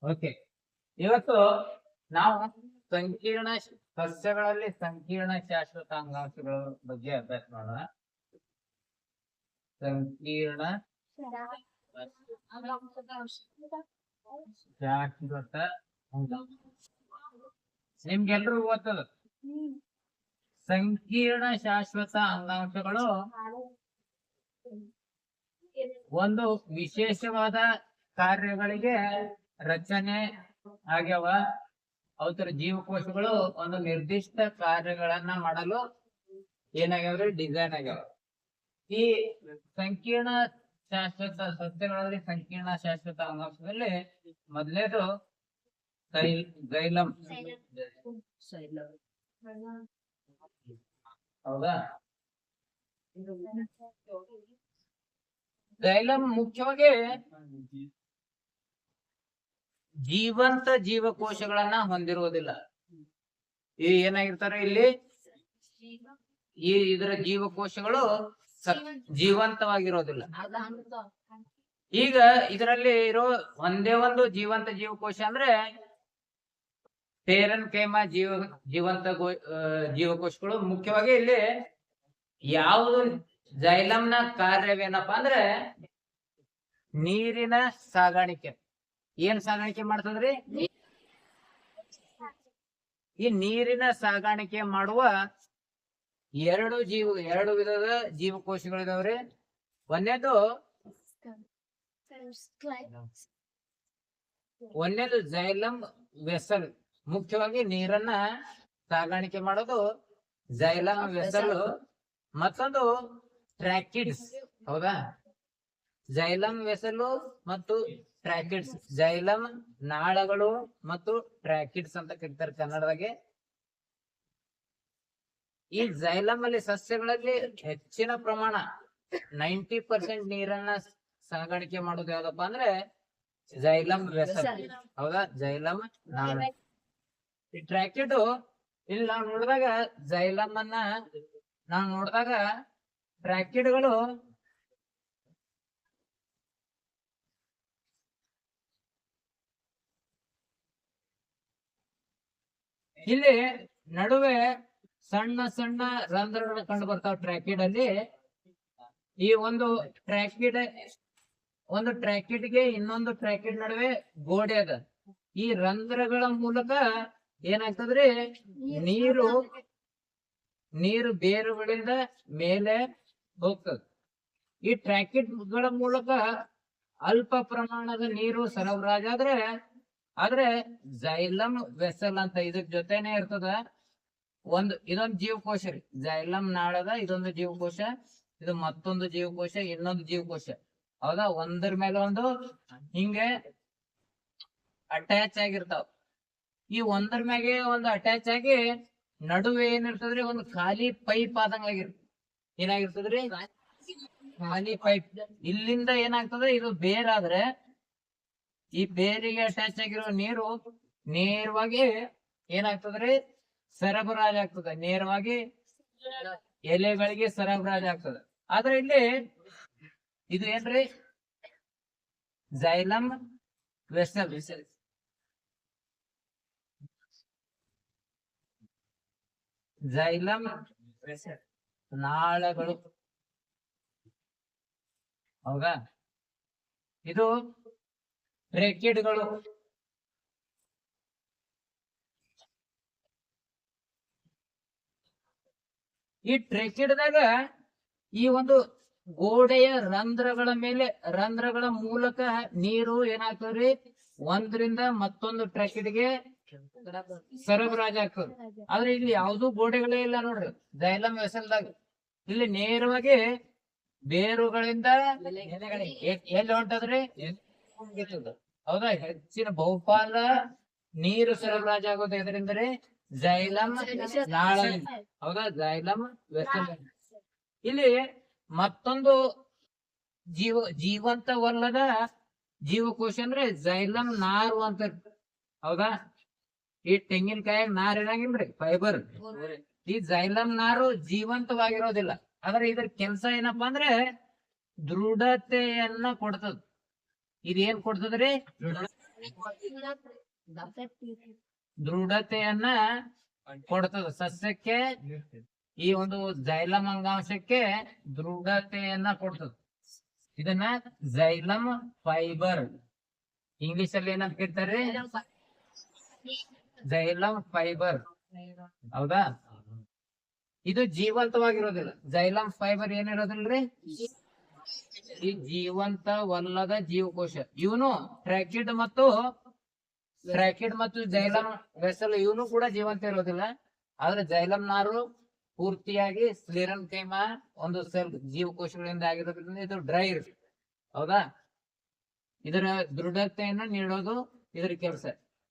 Okay, ಇವತ್ತು ನಾವು ಸಂಕೀರ್ಣ ಸಸ್ಯಗಳಲ್ಲಿ ಸಂಕೀರ್ಣ ಶಾಶ್ವತ ಅಂಗಾಂಶಗಳ ಬಗ್ಗೆ ಅಭ್ಯಾಸ ಮಾಡೋಣ. ಸಂಕೀರ್ಣ ಶಾಶ್ವತ ಅಂಗಾಂಶ ನಿಮ್ಗೆಲ್ರಿಗೂ ಗೊತ್ತದ. ಸಂಕೀರ್ಣ ಶಾಶ್ವತ ಅಂಗಾಂಶಗಳು ಒಂದು ವಿಶೇಷವಾದ ಕಾರ್ಯಗಳಿಗೆ ರಚನೆ ಆಗ್ಯಾವ. ಅವತರ ಜೀವಕೋಶಗಳು ಒಂದು ನಿರ್ದಿಷ್ಟ ಕಾರ್ಯಗಳನ್ನ ಮಾಡಲು ಏನಾಗ್ಯಾವ್ರಿ, ಡಿಸೈನ್ ಆಗ್ಯಾವ. ಈ ಸಂಕೀರ್ಣ ಶಾಶ್ವತ ಸಸ್ಯಗಳಲ್ಲಿ ಸಂಕೀರ್ಣ ಶಾಶ್ವತ ಅಂಗಾಂಶದಲ್ಲಿ ಮೊದಲೇದು ಜೈಲಮ್. ಹೌದಾ? ಜೈಲಮ್ ಮುಖ್ಯವಾಗಿ ಜೀವಂತ ಜೀವಕೋಶಗಳನ್ನ ಹೊಂದಿರುವುದಿಲ್ಲ. ಈ ಏನಾಗಿರ್ತಾರೆ ಇಲ್ಲಿ, ಇದರ ಜೀವಕೋಶಗಳು ಜೀವಂತವಾಗಿರೋದಿಲ್ಲ. ಈಗ ಇದರಲ್ಲಿ ಇರೋ ಒಂದೇ ಒಂದು ಜೀವಂತ ಜೀವಕೋಶ ಅಂದ್ರೆ ಪೇರನ್ ಕೈಮ ಜೀವಂತ ಜೀವಕೋಶಗಳು. ಮುಖ್ಯವಾಗಿ ಇಲ್ಲಿ ಯಾವುದು ಜೈಲಂನ ಕಾರ್ಯವೇನಪ್ಪಾ ಅಂದ್ರೆ ನೀರಿನ ಸಾಗಾಣಿಕೆ. ಏನ್ ಸಾಗಾಣಿಕೆ ಮಾಡ್ತದ್ರಿ? ಈ ನೀರಿನ ಸಾಗಾಣಿಕೆ ಮಾಡುವ ಎರಡು ವಿಧದ ಜೀವಕೋಶಗಳಿದಾವ್ರಿ. ಒಂದೇದು ಜೈಲಮ್ ವೆಸಲ್. ಮುಖ್ಯವಾಗಿ ನೀರನ್ನ ಸಾಗಾಣಿಕೆ ಮಾಡೋದು ಜೈಲಮ್ ವೆಸಲ್. ಮತ್ತೊಂದು ಟ್ರ್ಯಾಕಿಡ್ಸ್. ಹೌದಾ? ಜೈಲಮ್ ವೆಸಲು ಮತ್ತು ಟ್ರ್ಯಾಕಿಡ್ಸ್. ಜೈಲಮ್ ನಾಳಗಳು ಮತ್ತು ಟ್ರ್ಯಾಕಿಡ್ಸ್ ಅಂತ ಕರೀತಾರೆ ಕನ್ನಡದಾಗೆ. ಈ ಜೈಲಮ್ ಅಲ್ಲಿ ಸಸ್ಯಗಳಲ್ಲಿ ಹೆಚ್ಚಿನ ಪ್ರಮಾಣ 90% ನೀರನ್ನ ಸಾಗಾಣಿಕೆ ಮಾಡೋದು ಯಾವ್ದಪ್ಪ ಅಂದ್ರೆ ಜೈಲಮ್ ವೆಸಲ್. ಹೌದಾ? ಜೈಲಮ್ ನಾಳ. ಈ ಟ್ರ್ಯಾಕಿಡ್ ಇಲ್ಲಿ ನಾವು ನೋಡಿದಾಗ ಜೈಲಮ್ ಅನ್ನ ನಾವು ನೋಡಿದಾಗ ಟ್ರ್ಯಾಕಿಡ್ಗಳು ಇಲ್ಲಿ ನಡುವೆ ಸಣ್ಣ ಸಣ್ಣ ರಂಧ್ರಗಳು ಕಂಡು ಬರ್ತಾವ ಟ್ರ್ಯಾಕಿಡ್ ಅಲ್ಲಿ. ಈ ಒಂದು ಟ್ರ್ಯಾಕಿಡ್ಗೆ ಇನ್ನೊಂದು ಟ್ರ್ಯಾಕಿಡ್ ನಡುವೆ ಗೋಡೆ ಅದ. ಈ ರಂಧ್ರಗಳ ಮೂಲಕ ಏನಾಗ್ತದ್ರಿ, ನೀರು ಬೇರುಗಳಿಂದ ಮೇಲೆ ಹೋಗ್ತದ. ಈ ಟ್ರ್ಯಾಕಿಡ್ ಗಳ ಮೂಲಕ ಅಲ್ಪ ಪ್ರಮಾಣದ ನೀರು ಸರಬರಾಜಾದ್ರೆ ಆದ್ರೆ ಜೈಲಮ್ ವೆಸಲ್ ಅಂತ ಇದ್ರ ಜೊತೆನೆ ಇರ್ತದ. ಇದೊಂದು ಜೀವಕೋಶ ರೀ, ಜೈಲಮ್ ನಾಳದ ಇದೊಂದು ಜೀವಕೋಶ, ಇದು ಮತ್ತೊಂದು ಜೀವಕೋಶ, ಇನ್ನೊಂದು ಜೀವಕೋಶ. ಹೌದಾ? ಒಂದರ ಮೇಲೆ ಒಂದು ಹಿಂಗೆ ಅಟ್ಯಾಚ್ ಆಗಿರ್ತಾವ. ಈ ಒಂದರ ಮ್ಯಾಗೆ ಒಂದು ಅಟ್ಯಾಚ್ ಆಗಿ ನಡುವೆ ಏನಿರ್ತದ್ರಿ, ಒಂದು ಖಾಲಿ ಪೈಪ್ ಆದಂಗ ಏನಾಗಿರ್ತದ್ರಿ, ಖಾಲಿ ಪೈಪ್. ಇಲ್ಲಿಂದ ಏನಾಗ್ತದೆ, ಇದು ಬೇರಾದ್ರೆ ಈ ಬೇರಿಗೆ ಅಟ್ಯಾಚ್ ಆಗಿರೋ ನೀರು ನೇರವಾಗಿ ಏನಾಗ್ತದ್ರಿ, ಸರಬರಾಜು ಆಗ್ತದೆ. ನೇರವಾಗಿ ಎಲೆಗಳಿಗೆ ಸರಬರಾಜು ಆಗ್ತದೆ. ಆದ್ರೆ ಇಲ್ಲಿ ಇದು ಏನ್ರಿ, ಜೈಲಮ್ ವೆಸಲ್. ಜೈಲಮ್ ವೆಸಲ್ ನಾಳಗಳು. ಹೌದಾ? ಇದು ಟ್ರ್ಯಾಕಿಡ್ಗಳು. ಈ ಟ್ರ್ಯಾಕಿಡ್ದಾಗ ಈ ಒಂದು ಗೋಡೆಯ ರಂಧ್ರಗಳ ಮೂಲಕ ನೀರು ಏನಾಗ್ತದ್ರಿ, ಒಂದ್ರಿಂದ ಮತ್ತೊಂದು ಟ್ರ್ಯಾಕಿಡ್ಗೆ ಸರಬರಾಜು ಆಗ್ತದೆ. ಆದ್ರೆ ಇಲ್ಲಿ ಯಾವ್ದು ಗೋಡೆಗಳೇ ಇಲ್ಲ ನೋಡ್ರಿ ಜೈಲಮ್ ವೆಸಲ್ದಾಗ. ಇಲ್ಲಿ ನೇರವಾಗಿ ಬೇರುಗಳಿಂದ ಎಲ್ಲಿ ಹೊಂಟದ್ರಿ, ಹೌದಾ? ಹೆಚ್ಚಿನ ಬಹುಪಾಲ ನೀರು ಸರಬರಾಜು ಆಗೋದು ಎದರಿಂದ್ರೆ ಜೈಲಮ್ ನಾಳ. ಹೌದಾ? Xylem vessel. ಇಲ್ಲಿ ಮತ್ತೊಂದು ಜೀವಂತವಲ್ಲದ ಜೀವಕೋಶ ಅಂದ್ರೆ ಜೈಲಮ್ ನಾರು ಅಂತ. ಹೌದಾ? ಈ ತೆಂಗಿನಕಾಯಾಗ ನಾರ್ ಇರಂಗಿಲ್ರಿ, ಫೈಬರ್. ಈ ಜೈಲಮ್ ನಾರು ಜೀವಂತವಾಗಿರೋದಿಲ್ಲ. ಆದ್ರೆ ಇದ್ರ ಕೆಲಸ ಏನಪ್ಪಾ ಅಂದ್ರೆ ದೃಢತೆಯನ್ನ ಕೊಡ್ತದ. ಇದೇನ್ ಕೊಡ್ತದ್ರಿ? ದೃಢತೆಯನ್ನ ಕೊಡ್ತದ ಸಸ್ಯಕ್ಕೆ. ಈ ಒಂದು ಜೈಲಮ್ ಅಂಗಾಂಶಕ್ಕೆ ದೃಢತೆಯನ್ನ ಕೊಡ್ತದ. ಇದನ್ನ ಜೈಲಮ್ ಫೈಬರ್, ಇಂಗ್ಲಿಷ್ ಅಲ್ಲಿ ಏನಂತ ಕೇಳ್ತಾರೆ, ಜೈಲಮ್ ಫೈಬರ್. ಹೌದಾ? ಇದು ಜೀವಂತವಾಗಿರೋದಿಲ್ಲ. ಜೈಲಮ್ ಫೈಬರ್ ಏನಿರೋದಿಲ್ರಿ, ಈ ಜೀವಂತವಲ್ಲದ ಜೀವಕೋಶ. ಇವನು ಟ್ರ್ಯಾಕಿಡ್ ಮತ್ತು ಜೈಲಮ್ ವೆಸಲ್ ಇವನು ಕೂಡ ಜೀವಂತ ಇರೋದಿಲ್ಲ. ಆದ್ರೆ ಜೈಲಮ್ ನಾರು ಪೂರ್ತಿಯಾಗಿ ಸ್ಕ್ಲೆರನ್ ಕೈಮ ಒಂದು ಸೆಲ್ ಜೀವಕೋಶಗಳಿಂದ ಆಗಿರೋದ್ರಿಂದ ಇದು ಡ್ರೈ ಇರುತ್ತೆ. ಹೌದಾ? ಇದರ ದೃಢತೆಯನ್ನು ನೀಡೋದು ಇದರ ಕೆಲಸ.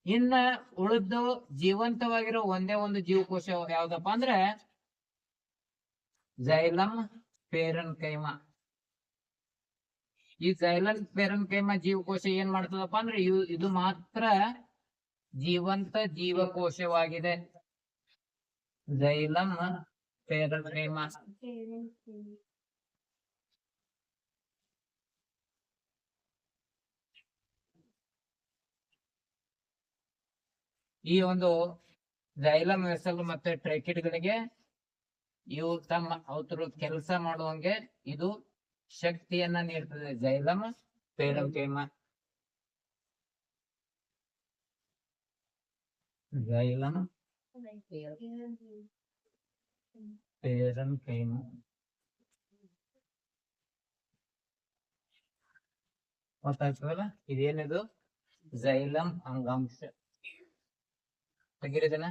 ಇನ್ನ ಉಳಿದು ಜೀವಂತವಾಗಿರೋ ಒಂದೇ ಒಂದು ಜೀವಕೋಶ ಯಾವ್ದಪ್ಪ ಅಂದ್ರೆ ಜೈಲಮ್ ಪೇರನ್ ಕೈಮ. ಈ ಜೈಲಮ್ ಪೇರನ್ ಕೈಮ ಜೀವಕೋಶ ಏನ್ ಮಾಡ್ತದಪ್ಪ ಅಂದ್ರೆ ಇದು ಮಾತ್ರ ಜೀವಂತ ಜೀವಕೋಶವಾಗಿದೆ. ಜೈಲಮ್ ಪೇರನ್ ಕೈಮ. ಈ ಒಂದು ಜೈಲಮ್ ವೆಸಲ್ ಮತ್ತೆ ಟ್ರೈಕಿಡ್ ಗಳಿಗೆ ಇವು ತಮ್ಮ ಅವ್ರ ಕೆಲಸ ಮಾಡುವಂಗೆ ಇದು ಶಕ್ತಿಯನ್ನ ನೀಡ್ತದೆ. ಜೈಲಮ್ ಪೇರನ್ ಕೈಮ. ಜೈಲಮ್ ಪೇರನ್ ಕೈಮ. ಗೊತ್ತಾಗ್ತದಲ್ಲ, ಇದೇನಿದು ಜೈಲಮ್ ಅಂಗಾಂಶ. ತೆಗಿರಿದನ.